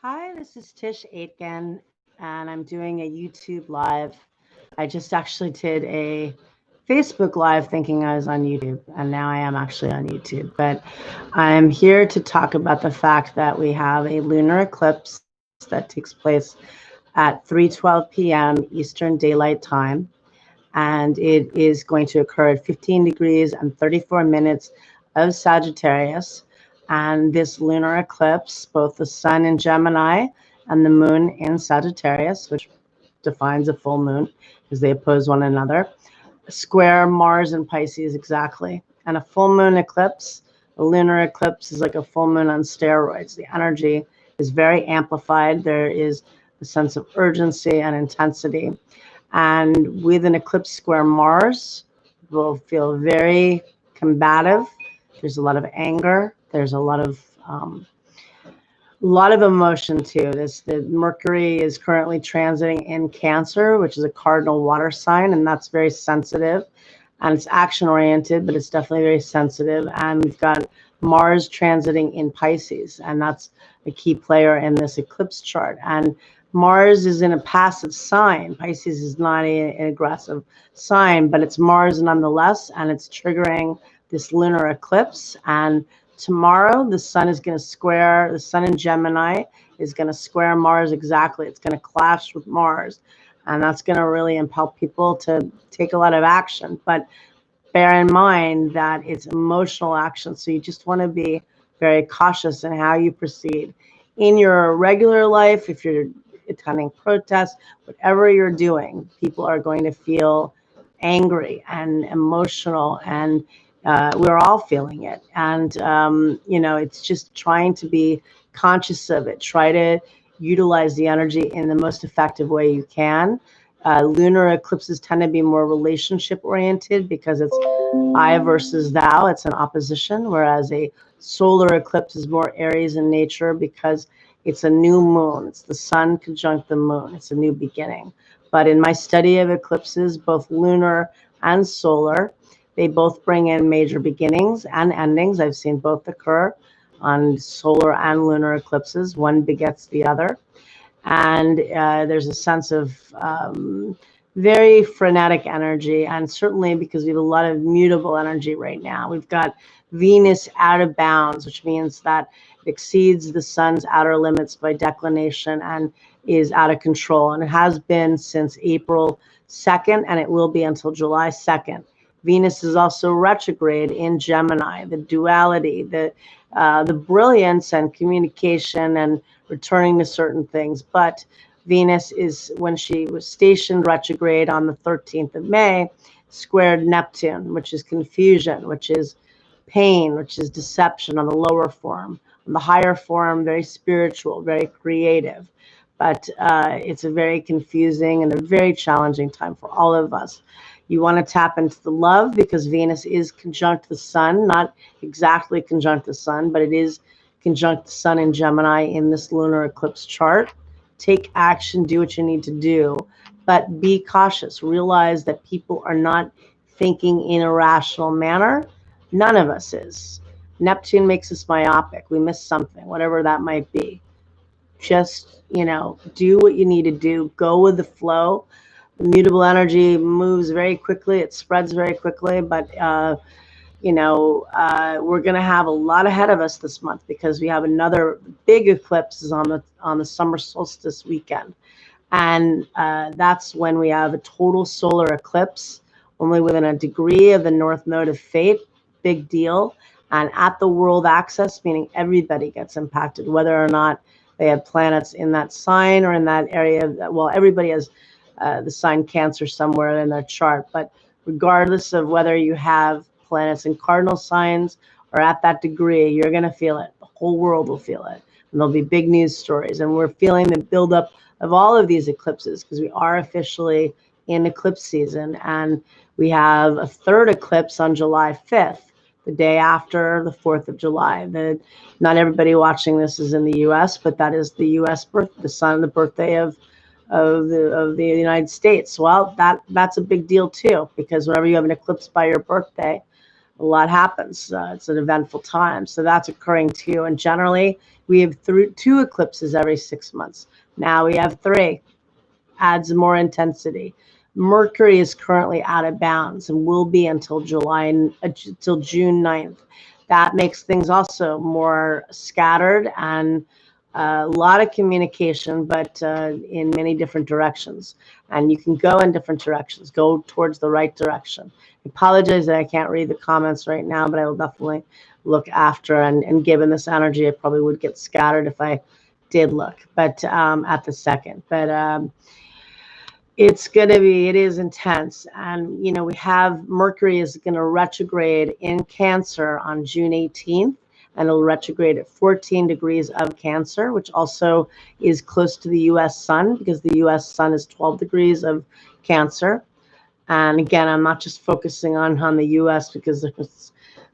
Hi, this is Tish Aitken, and I'm doing a YouTube live. I just actually did a Facebook live thinking I was on YouTube, and now I am actually on YouTube. But I'm here to talk about the fact that we have a lunar eclipse that takes place at 3:12 p.m. Eastern Daylight Time, and it is going to occur at 15 degrees and 34 minutes of Sagittarius. And this lunar eclipse, both the sun in Gemini and the moon in Sagittarius, which defines a full moon because they oppose one another, square Mars and Pisces exactly. And a full moon eclipse, a lunar eclipse, is like a full moon on steroids. The energy is very amplified. There is a sense of urgency and intensity. And with an eclipse square Mars, will feel very combative. There's a lot of anger. There's a lot of emotion too. The Mercury is currently transiting in Cancer, which is a cardinal water sign, and that's very sensitive. And it's action oriented, but it's definitely very sensitive. And we've got Mars transiting in Pisces, and that's a key player in this eclipse chart. And Mars is in a passive sign. Pisces is not an aggressive sign, but it's Mars nonetheless, and it's triggering this lunar eclipse. And tomorrow, the sun in Gemini is going to square Mars exactly. It's going to clash with Mars, and that's going to really impel people to take a lot of action. But bear in mind that it's emotional action, so you just want to be very cautious in how you proceed. In your regular life, if you're attending protests, whatever you're doing, people are going to feel angry and emotional, and we're all feeling it. And, it's just trying to be conscious of it. Try to utilize the energy in the most effective way you can. Lunar eclipses tend to be more relationship oriented because it's I versus thou. It's an opposition, whereas a solar eclipse is more Aries in nature because it's a new moon. It's the sun conjunct the moon. It's a new beginning. But in my study of eclipses, both lunar and solar, they both bring in major beginnings and endings. I've seen both occur on solar and lunar eclipses. One begets the other. And there's a sense of very frenetic energy, and certainly because we have a lot of mutable energy right now. We've got Venus out of bounds, which means that it exceeds the sun's outer limits by declination and is out of control. And it has been since April 2nd, and it will be until July 2nd. Venus is also retrograde in Gemini, the duality, the brilliance and communication and returning to certain things. But Venus is, when she was stationed retrograde on the 13th of May, squared Neptune, which is confusion, which is pain, which is deception on the lower form. On the higher form, very spiritual, very creative. But it's a very confusing and a very challenging time for all of us. You want to tap into the love because Venus is conjunct the sun, not exactly conjunct the sun, but it is conjunct the sun in Gemini in this lunar eclipse chart. Take action, do what you need to do, but be cautious. Realize that people are not thinking in a rational manner. None of us is. Neptune makes us myopic. We miss something, whatever that might be. Just, do what you need to do. Go with the flow. The mutable energy moves very quickly. It spreads very quickly, but we're going to have a lot ahead of us this month because we have another big eclipse is on the summer solstice weekend. And that's when we have a total solar eclipse, only within a degree of the north node of fate. Big deal. And at the world axis, meaning everybody gets impacted, whether or not they have planets in that sign or in that area. Well, everybody has the sign Cancer somewhere in their chart. But regardless of whether you have planets in cardinal signs or at that degree, you're going to feel it. The whole world will feel it. And there'll be big news stories. And we're feeling the buildup of all of these eclipses because we are officially in eclipse season. And we have a third eclipse on July 5th, the day after the 4th of July. Not everybody watching this is in the U.S., but that is the U.S. the birthday of the United States. Well, that's a big deal too, because whenever you have an eclipse by your birthday, a lot happens. It's an eventful time. So that's occurring too. And generally, we have two eclipses every 6 months. Now we have 3. Adds more intensity. Mercury is currently out of bounds and will be until June 9th. That makes things also more scattered and a lot of communication, but in many different directions. And you can go in different directions. Go towards the right direction. I apologize that I can't read the comments right now, but I will definitely look after. And given this energy, I probably would get scattered if I did look, but at the second. But it is intense. And, we have Mercury is going to retrograde in Cancer on June 18th. And it'll retrograde at 14 degrees of Cancer, which also is close to the U.S. sun, because the U.S. sun is 12 degrees of Cancer. And again, I'm not just focusing on the U.S. because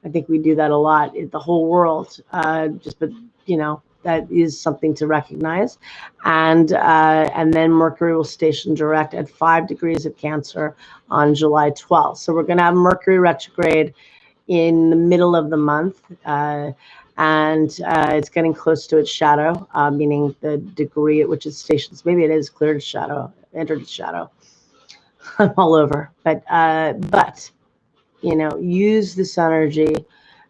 I think we do that a lot. The whole world, that is something to recognize. And then Mercury will station direct at 5 degrees of Cancer on July 12th. So we're going to have Mercury retrograde in the middle of the month, and it's getting close to its shadow, meaning the degree at which it stations. Maybe it is cleared its shadow, entered its shadow. I'm all over, but use this energy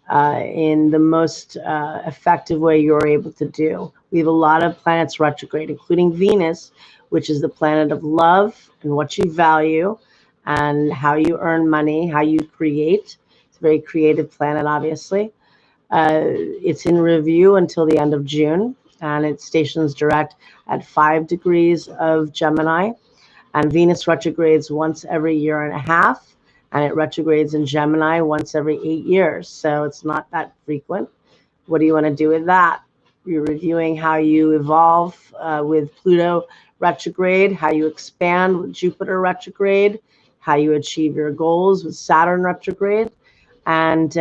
in the most effective way you're able to do. We have a lot of planets retrograde, including Venus, which is the planet of love and what you value and how you earn money, how you create. Very creative planet, obviously. It's in review until the end of June, and it stations direct at 5 degrees of Gemini. And Venus retrogrades once every year and a half, and it retrogrades in Gemini once every 8 years. So it's not that frequent. What do you want to do with that? You're reviewing how you evolve with Pluto retrograde, how you expand with Jupiter retrograde, how you achieve your goals with Saturn retrograde. And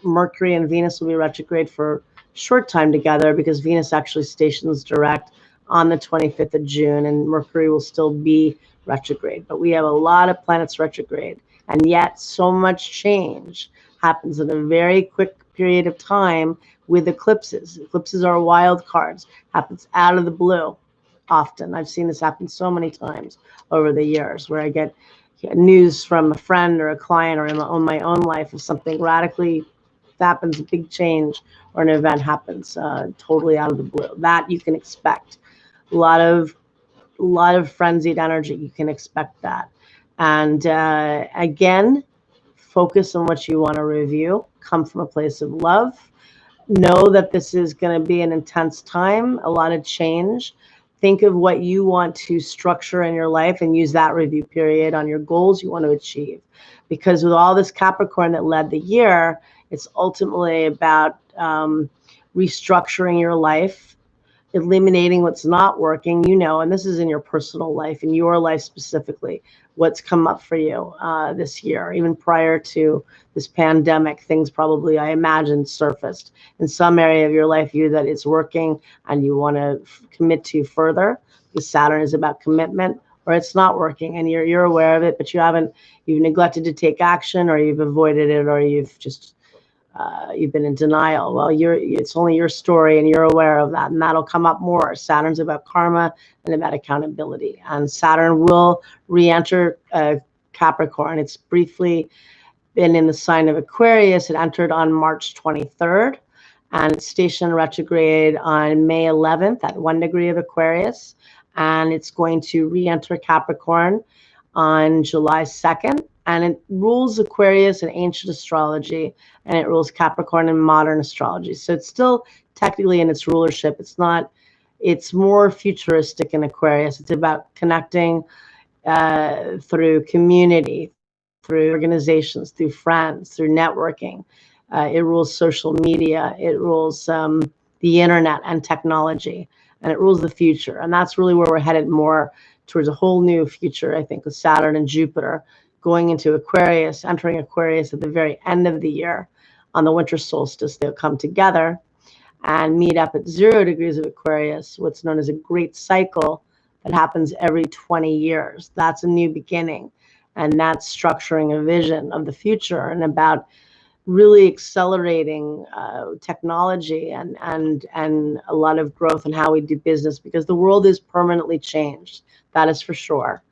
Mercury and Venus will be retrograde for a short time together, because Venus actually stations direct on the 25th of June, and Mercury will still be retrograde. But we have a lot of planets retrograde, and yet so much change happens in a very quick period of time with eclipses. Eclipses are wild cards, happens out of the blue often. I've seen this happen so many times over the years, where I get news from a friend or a client or in my own life of something radically happens, a big change or an event happens totally out of the blue. That you can expect. A lot of frenzied energy. You can expect that. And again, focus on what you want to review. Come from a place of love. Know that this is going to be an intense time, a lot of change. Think of what you want to structure in your life and use that review period on your goals you want to achieve. Because with all this Capricorn that led the year, it's ultimately about restructuring your life, eliminating what's not working, and this is in your personal life, in your life specifically, what's come up for you this year. Even prior to this pandemic, things probably, I imagine, surfaced in some area of your life that it's working and you want to commit to further, because Saturn is about commitment, or it's not working and you're aware of it, but you've neglected to take action, or you've avoided it, or you've just you've been in denial. Well, it's only your story, and you're aware of that, and that'll come up more. Saturn's about karma and about accountability, and Saturn will re-enter Capricorn. It's briefly been in the sign of Aquarius. It entered on March 23rd, and it's stationed retrograde on May 11th at 1 degree of Aquarius, and it's going to re-enter Capricorn on July 2nd. And it rules Aquarius in ancient astrology, and it rules Capricorn in modern astrology. So it's still technically in its rulership. It's more futuristic in Aquarius. It's about connecting through community, through organizations, through friends, through networking. It rules social media. It rules the internet and technology, and it rules the future. And that's really where we're headed, more towards a whole new future, I think, with Saturn and Jupiter going into Aquarius, entering Aquarius at the very end of the year. On the winter solstice, they'll come together and meet up at 0 degrees of Aquarius, what's known as a great cycle that happens every 20 years. That's a new beginning, and that's structuring a vision of the future and about really accelerating technology and a lot of growth in how we do business, because the world is permanently changed. That is for sure.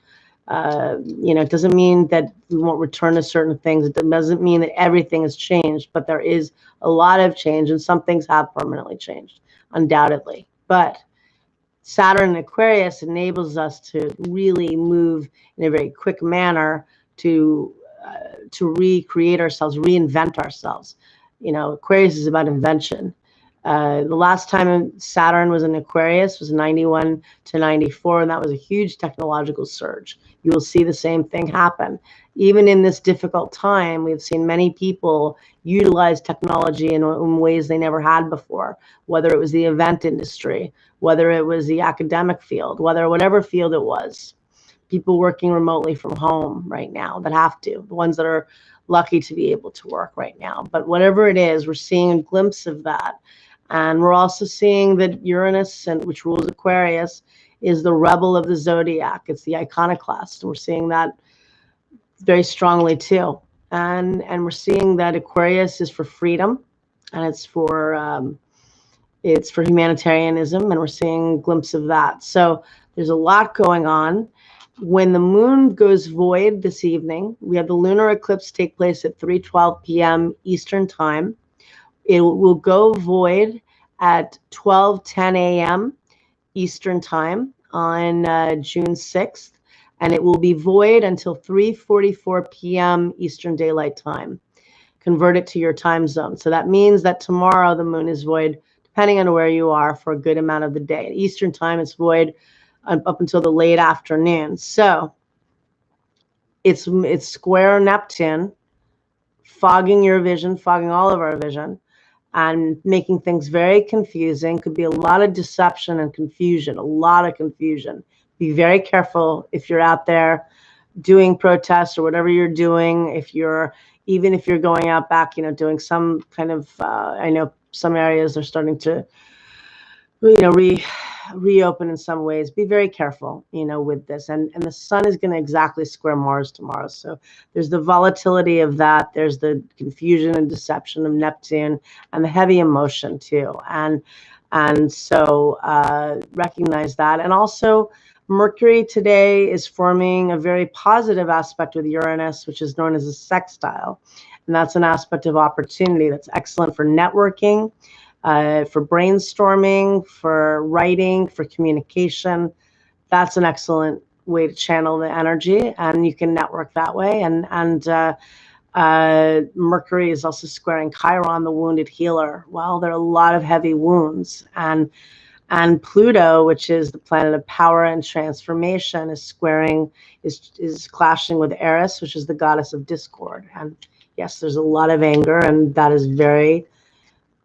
It doesn't mean that we won't return to certain things. It doesn't mean that everything has changed, but there is a lot of change, and some things have permanently changed, undoubtedly. But Saturn in Aquarius enables us to really move in a very quick manner to recreate ourselves, reinvent ourselves. Aquarius is about invention. The last time Saturn was in Aquarius was 91 to 94, and that was a huge technological surge. You will see the same thing happen. Even in this difficult time, we've seen many people utilize technology in ways they never had before, whether it was the event industry, whether it was the academic field, whatever field it was. People working remotely from home right now that have to, the ones that are lucky to be able to work right now. But whatever it is, we're seeing a glimpse of that. And we're also seeing that Uranus, which rules Aquarius, is the rebel of the zodiac. It's the iconoclast. And we're seeing that very strongly too. And we're seeing that Aquarius is for freedom, and it's for humanitarianism, and we're seeing a glimpse of that. So there's a lot going on. When the moon goes void this evening, we have the lunar eclipse take place at 3:12 p.m. Eastern time. It will go void at 12:10 a.m. Eastern time on June 6th, and it will be void until 3:44 p.m. Eastern Daylight Time. Convert it to your time zone. So that means that tomorrow the moon is void, depending on where you are, for a good amount of the day. At Eastern time, it's void up until the late afternoon. So it's square Neptune, fogging your vision, fogging all of our vision, and making things very confusing. Could be a lot of deception and confusion, a lot of confusion. Be very careful if you're out there doing protests or whatever you're doing. Even if you're going out back, doing some kind of, I know some areas are starting to, reopen in some ways. Be very careful, with this. And the sun is going to exactly square Mars tomorrow. So there's the volatility of that. There's the confusion and deception of Neptune, and the heavy emotion too. And so recognize that. And also Mercury today is forming a very positive aspect with Uranus, which is known as a sextile. And that's an aspect of opportunity that's excellent for networking, for brainstorming, for writing, for communication. That's an excellent way to channel the energy, and you can network that way. And Mercury is also squaring Chiron, the wounded healer. Well, there are a lot of heavy wounds, and Pluto, which is the planet of power and transformation, is clashing with Eris, which is the goddess of discord. And yes, there's a lot of anger, and that is very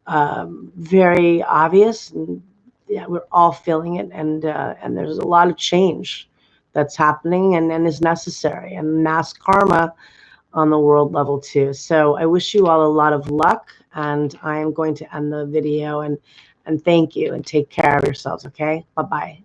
very obvious. And yeah, we're all feeling it, and there's a lot of change that's happening and is necessary, and mass karma on the world level too. So I wish you all a lot of luck, and I am going to end the video and thank you, and take care of yourselves. Okay, bye-bye.